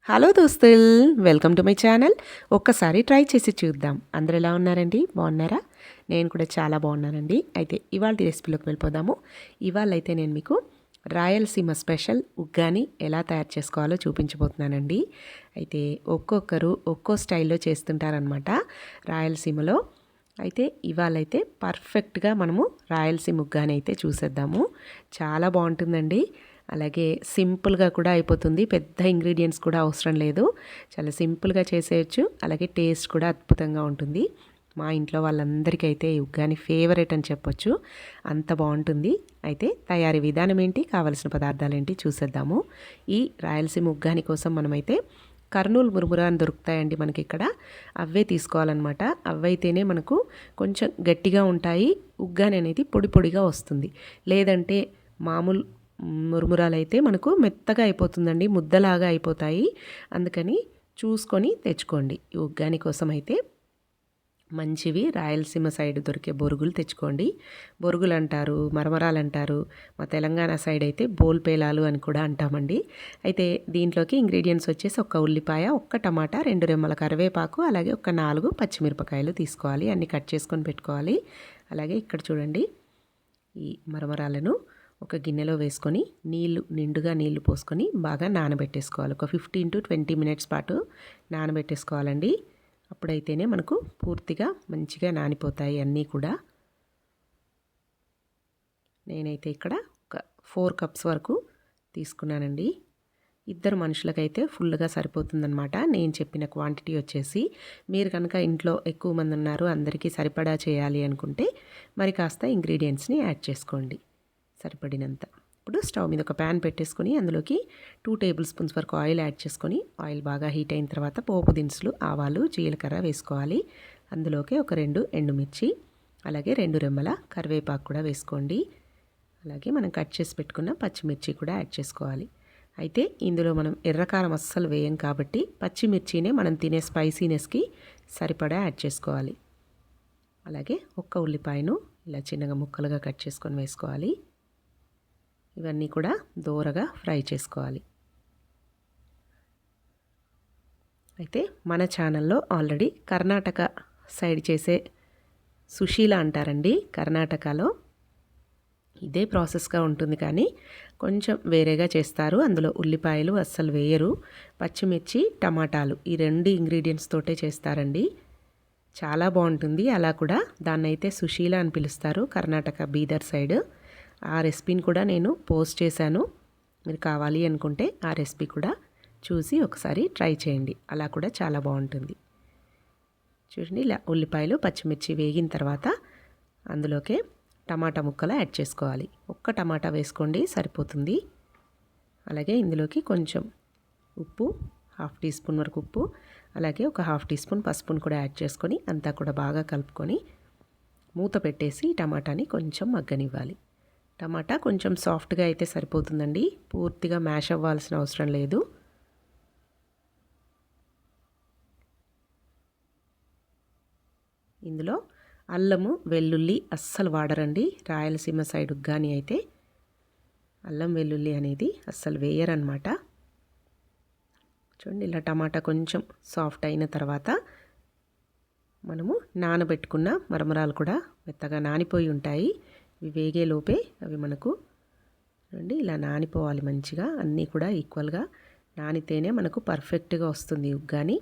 Hello దోస్తుల్, welcome to my channel. ఒక్కసారి try చేసి చూద్దాం. అందరు ఎలా ఉన్నారండి? బాగున్నారా? నేను కూడా చాలా బాగున్నానండి. అయితే ఇవాళ రెసిపీలోకి వెళ్ళిపోదాము. ఇవాళ అయితే నేను మీకు రాయలసీమ స్పెషల్ ఉగ్గాని ఎలా తయారు చేసుకోవాలో చూపించబోతున్నానండి. అయితే ఒక్కొక్కరు ఒక్కో స్టైల్లో చేస్తుంటారనమాట రాయలసీమలో. అయితే ఇవాళైతే పర్ఫెక్ట్గా మనము రాయలసీమ ఉగ్గాని అయితే చూసేద్దాము. చాలా బాగుంటుందండి. అలాగే సింపుల్గా కూడా అయిపోతుంది. పెద్ద ఇంగ్రీడియంట్స్ కూడా అవసరం లేదు. చాలా సింపుల్గా చేసేయచ్చు. అలాగే టేస్ట్ కూడా అద్భుతంగా ఉంటుంది. మా ఇంట్లో వాళ్ళందరికీ అయితే ఈ ఉగ్గాని ఫేవరెట్ అని చెప్పొచ్చు. అంత బాగుంటుంది. అయితే తయారీ విధానం ఏంటి, కావలసిన పదార్థాలు ఏంటి చూసేద్దాము. ఈ రాయలసీమ ఉగ్గాని కోసం మనమైతే కర్నూలు మురుమురా అని దొరుకుతాయండి మనకి ఇక్కడ. అవే తీసుకోవాలన్నమాట. అవైతేనే మనకు కొంచెం గట్టిగా ఉంటాయి. ఉగ్గాని అనేది పొడి పొడిగా వస్తుంది. లేదంటే మామూలు మురుమురాలు అయితే మనకు మెత్తగా అయిపోతుందండి, ముద్దలాగా అయిపోతాయి. అందుకని చూసుకొని తెచ్చుకోండి. ఈ ఉగ్గాని కోసం అయితే మంచివి రాయలసీమ సైడ్ దొరికే బొరుగులు తెచ్చుకోండి. బొరుగులు అంటారు, మరమరాలు అంటారు. మా తెలంగాణ సైడ్ అయితే బోల్పేలాలు అని కూడా అంటామండి. అయితే దీంట్లోకి ఇంగ్రీడియంట్స్ వచ్చేసి ఒక్క ఉల్లిపాయ, ఒక్క టమాటా, 2 రెమ్మల కరివేపాకు, అలాగే ఒక 4 పచ్చిమిరపకాయలు తీసుకోవాలి. అన్నీ కట్ చేసుకొని పెట్టుకోవాలి. అలాగే ఇక్కడ చూడండి, ఈ మరమరాలను ఒక గిన్నెలో వేసుకొని నిండుగా నీళ్లు పోసుకొని బాగా నానబెట్టేసుకోవాలి. ఒక 15 to 20 మినిట్స్ పాటు నానబెట్టేసుకోవాలండి. అప్పుడైతేనే మనకు పూర్తిగా మంచిగా నానిపోతాయి అన్నీ కూడా. నేనైతే ఇక్కడ ఒక 4 కప్స్ వరకు తీసుకున్నానండి. ఇద్దరు మనుషులకైతే ఫుల్గా సరిపోతుందన్నమాట నేను చెప్పిన క్వాంటిటీ వచ్చేసి. మీరు కనుక ఇంట్లో ఎక్కువ మంది ఉన్నారు, అందరికీ సరిపడా చేయాలి అనుకుంటే మరి కాస్త ఇంగ్రీడియంట్స్ని యాడ్ చేసుకోండి సరిపడినంత. ఇప్పుడు స్టవ్ మీద ఒక ప్యాన్ పెట్టేసుకొని అందులోకి 2 టేబుల్ స్పూన్స్ వరకు ఆయిల్ యాడ్ చేసుకొని, ఆయిల్ బాగా హీట్ అయిన తర్వాత పోపు దినుసులు, ఆవాలు, జీలకర్ర వేసుకోవాలి. అందులోకి ఒక 2 ఎండుమిర్చి, అలాగే 2 రెమ్మల కరివేపాకు కూడా వేసుకోండి. అలాగే మనం కట్ చేసి పెట్టుకున్న పచ్చిమిర్చి కూడా యాడ్ చేసుకోవాలి. అయితే ఇందులో మనం ఎర్రకారం అస్సలు వేయం కాబట్టి పచ్చిమిర్చినే మనం తినే స్పైసీనెస్కి సరిపడా యాడ్ చేసుకోవాలి. అలాగే ఒక్క ఉల్లిపాయను ఇలా చిన్నగా ముక్కలుగా కట్ చేసుకొని వేసుకోవాలి. ఇవన్నీ కూడా దోరగా ఫ్రై చేసుకోవాలి. అయితే మన ఛానల్లో ఆల్రెడీ కర్ణాటక సైడ్ చేసే సుశీల అంటారండి. కర్ణాటకలో ఇదే ప్రాసెస్గా ఉంటుంది కానీ కొంచెం వేరేగా చేస్తారు. అందులో ఉల్లిపాయలు అస్సలు వేయరు. పచ్చిమిర్చి, టమాటాలు ఈ 2 ఇంగ్రీడియంట్స్ తోటే చేస్తారండి. చాలా బాగుంటుంది. అలా కూడా దాన్నైతే సుశీల అని పిలుస్తారు కర్ణాటక బీదర్ సైడ్. ఆ రెసిపీని కూడా నేను పోస్ట్ చేశాను. మీరు కావాలి అనుకుంటే ఆ రెసిపీ కూడా చూసి ఒకసారి ట్రై చేయండి. అలా కూడా చాలా బాగుంటుంది. చూడండి, ఇలా ఉల్లిపాయలు, పచ్చిమిర్చి వేగిన తర్వాత అందులోకే టమాటా ముక్కలు యాడ్ చేసుకోవాలి. ఒక్క టమాటా వేసుకోండి సరిపోతుంది. అలాగే ఇందులోకి కొంచెం ఉప్పు, 1/2 టీ స్పూన్ వరకు ఉప్పు, అలాగే ఒక 1/2 టీ స్పూన్ పసుపును కూడా యాడ్ చేసుకొని అంతా కూడా బాగా కలుపుకొని మూత పెట్టేసి టమాటాని కొంచెం మగ్గనివ్వాలి. టమాటా కొంచెం సాఫ్ట్గా అయితే సరిపోతుందండి, పూర్తిగా మ్యాష్ అవ్వాల్సిన అవసరం లేదు. ఇందులో అల్లము, వెల్లుల్లి అస్సలు వాడరండి రాయలసీమ సైడ్ ఉగ్గాని అయితే. అల్లం వెల్లుల్లి అనేది అస్సలు వేయరనమాట. చూడండి, ఇలా టమాటా కొంచెం సాఫ్ట్ అయిన తర్వాత మనము నానబెట్టుకున్న మరమరాలు కూడా మెత్తగా నానిపోయి ఉంటాయి. ఇవి వేగేలోపే అవి మనకు చూడండి ఇలా నానిపోవాలి మంచిగా. అన్నీ కూడా ఈక్వల్గా నానితేనే మనకు పర్ఫెక్ట్గా వస్తుంది ఉగ్గాని.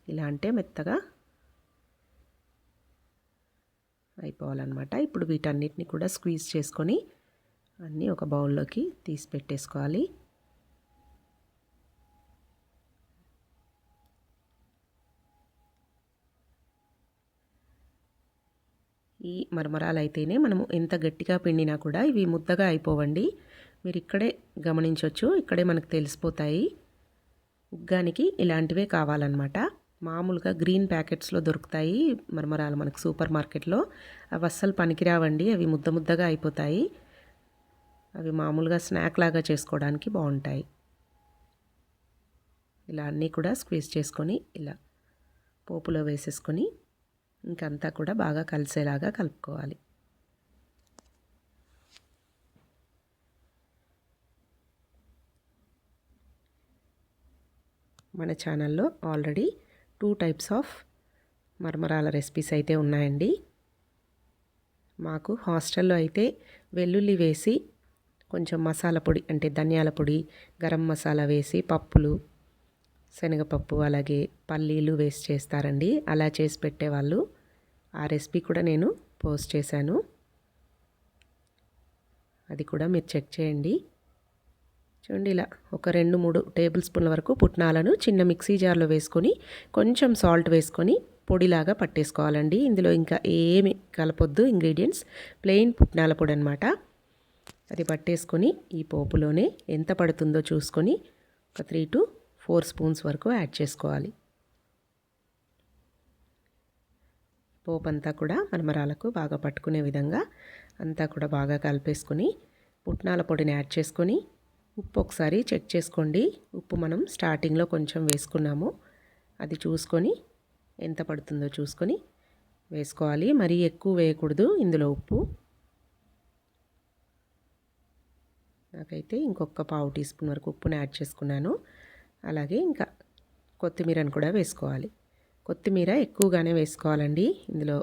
ఇలా అంటే మెత్తగా అయిపోవాలన్నమాట. ఇప్పుడు వీటన్నిటిని కూడా స్క్వీజ్ చేసుకొని అన్నీ ఒక బౌల్లోకి తీసి పెట్టేసుకోవాలి. ఈ మరమరాలు అయితేనే మనము ఎంత గట్టిగా పిండినా కూడా ఇవి ముద్దగా అయిపోవండి. మీరు ఇక్కడే గమనించవచ్చు, ఇక్కడే మనకు తెలిసిపోతాయి. ఉగ్గానికి ఇలాంటివే కావాలన్నమాట. మామూలుగా గ్రీన్ ప్యాకెట్స్లో దొరుకుతాయి మరమరాలు మనకు సూపర్ మార్కెట్లో. అవి అస్సలు పనికిరావండి, అవి ముద్ద ముద్దగా అయిపోతాయి. అవి మామూలుగా స్నాక్ లాగా చేసుకోవడానికి బాగుంటాయి. ఇలా అన్నీ కూడా స్క్వీజ్ చేసుకొని ఇలా పోపులో వేసేసుకొని ఇంకంతా కూడా బాగా కలిసేలాగా కలుపుకోవాలి. మన ఛానల్లో ఆల్రెడీ 2 టైప్స్ ఆఫ్ మరమరాల రెసిపీస్ అయితే ఉన్నాయండి. మాకు హాస్టల్లో అయితే వెల్లుల్లి వేసి కొంచెం మసాలా పొడి అంటే ధనియాల పొడి, గరం మసాలా వేసి పప్పులు, శనగపప్పు అలాగే పల్లీలు వేసి చేస్తారండి. అలా చేసి పెట్టేవాళ్ళు. ఆ రెసిపీ కూడా నేను పోస్ట్ చేశాను, అది కూడా మీరు చెక్ చేయండి. చూడండి, ఇలా ఒక 2-3 టేబుల్ స్పూన్ల వరకు పుట్నాలను చిన్న మిక్సీ జార్లో వేసుకొని కొంచెం సాల్ట్ వేసుకొని పొడిలాగా పట్టేసుకోవాలండి. ఇందులో ఇంకా ఏమి కలపొద్దు, ఇంగ్రీడియంట్స్ ప్లెయిన్ పుట్నాల పొడి అనమాట. అది పట్టేసుకొని ఈ పోపులోనే ఎంత పడుతుందో చూసుకొని ఒక 3 to 4 స్పూన్స్ వరకు యాడ్ చేసుకోవాలి. పోపు అంతా కూడా మరమరాలకు బాగా పట్టుకునే విధంగా అంతా కూడా బాగా కలిపేసుకొని పుట్నాల పొడిని యాడ్ చేసుకొని ఉప్పు ఒకసారి చెక్ చేసుకోండి. ఉప్పు మనం స్టార్టింగ్లో కొంచెం వేసుకున్నాము, అది చూసుకొని ఎంత పడుతుందో చూసుకొని వేసుకోవాలి. మరీ ఎక్కువ వేయకూడదు ఇందులో ఉప్పు. నాకైతే ఇంకొక పావు టీ స్పూన్ వరకు ఉప్పుని యాడ్ చేసుకున్నాను. అలాగే ఇంకా కొత్తిమీరను కూడా వేసుకోవాలి. కొత్తిమీర ఎక్కువగానే వేసుకోవాలండి. ఇందులో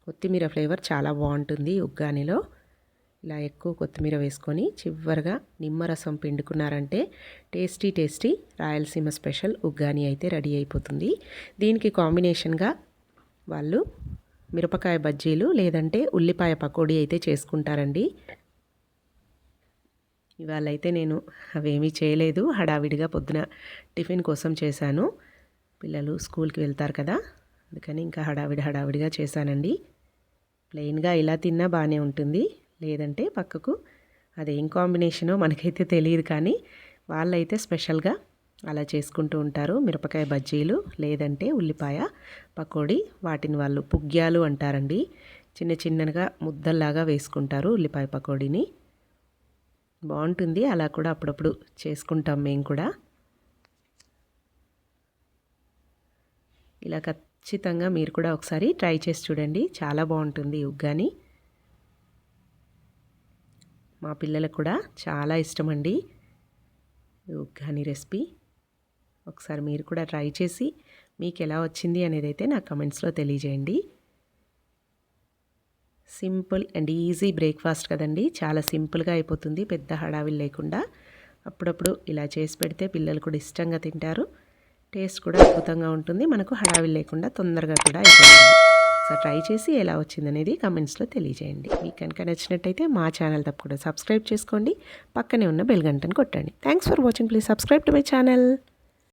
కొత్తిమీర ఫ్లేవర్ చాలా బాగుంటుంది ఉగ్గానిలో. ఇలా ఎక్కువ కొత్తిమీర వేసుకొని చివరిగా నిమ్మరసం పిండుకున్నారంటే టేస్టీ రాయలసీమ స్పెషల్ ఉగ్గాని అయితే రెడీ అయిపోతుంది. దీనికి కాంబినేషన్గా వాళ్ళు మిరపకాయ బజ్జీలు లేదంటే ఉల్లిపాయ పకోడీ అయితే చేసుకుంటారండి. ఇవాళ అయితే నేను అవేమీ చేయలేదు, హడావిడిగా పొద్దున టిఫిన్ కోసం చేశాను. పిల్లలు స్కూల్కి వెళ్తారు కదా, అందుకని ఇంకా హడావిడిగా చేశానండి. ప్లెయిన్గా ఇలా తిన్నా బాగానే ఉంటుంది, లేదంటే పక్కకు అదేం కాంబినేషనో మనకైతే తెలియదు, కానీ వాళ్ళైతే స్పెషల్గా అలా చేసుకుంటూ ఉంటారు. మిరపకాయ బజ్జీలు లేదంటే ఉల్లిపాయ పకోడీ, వాటిని వాళ్ళు పుగ్యాలు అంటారండి. చిన్నగా ముద్దల్లాగా వేసుకుంటారు ఉల్లిపాయ పకోడీని. బాగుంటుంది, అలా కూడా అప్పుడప్పుడు చేసుకుంటాం మేము కూడా. ఇలా ఖచ్చితంగా మీరు కూడా ఒకసారి ట్రై చేసి చూడండి, చాలా బాగుంటుంది ఉగ్గాని. మా పిల్లలకు కూడా చాలా ఇష్టమండి ఈ ఉగ్గాని రెసిపీ. ఒకసారి మీరు కూడా ట్రై చేసి మీకు ఎలా వచ్చింది అనేది అయితే నా కమెంట్స్లో తెలియజేయండి. సింపుల్ అండ్ ఈజీ బ్రేక్ఫాస్ట్ కదండి, చాలా సింపుల్గా అయిపోతుంది, పెద్ద హడావిడి లేకుండా. అప్పుడప్పుడు ఇలా చేసి పెడితే పిల్లలు కూడా ఇష్టంగా తింటారు. టేస్ట్ కూడా అద్భుతంగా ఉంటుంది, మనకు హడావిడి లేకుండా తొందరగా కూడా అయిపోతుంది. సో ట్రై చేసి ఎలా వచ్చిందనేది కమెంట్స్లో తెలియజేయండి. మీకు కనుక నచ్చినట్టయితే మా ఛానల్ తప్పకుండా సబ్స్క్రైబ్ చేసుకోండి, పక్కనే ఉన్న బెల్ గంటను కొట్టండి. Thanks for watching. Please subscribe to my channel.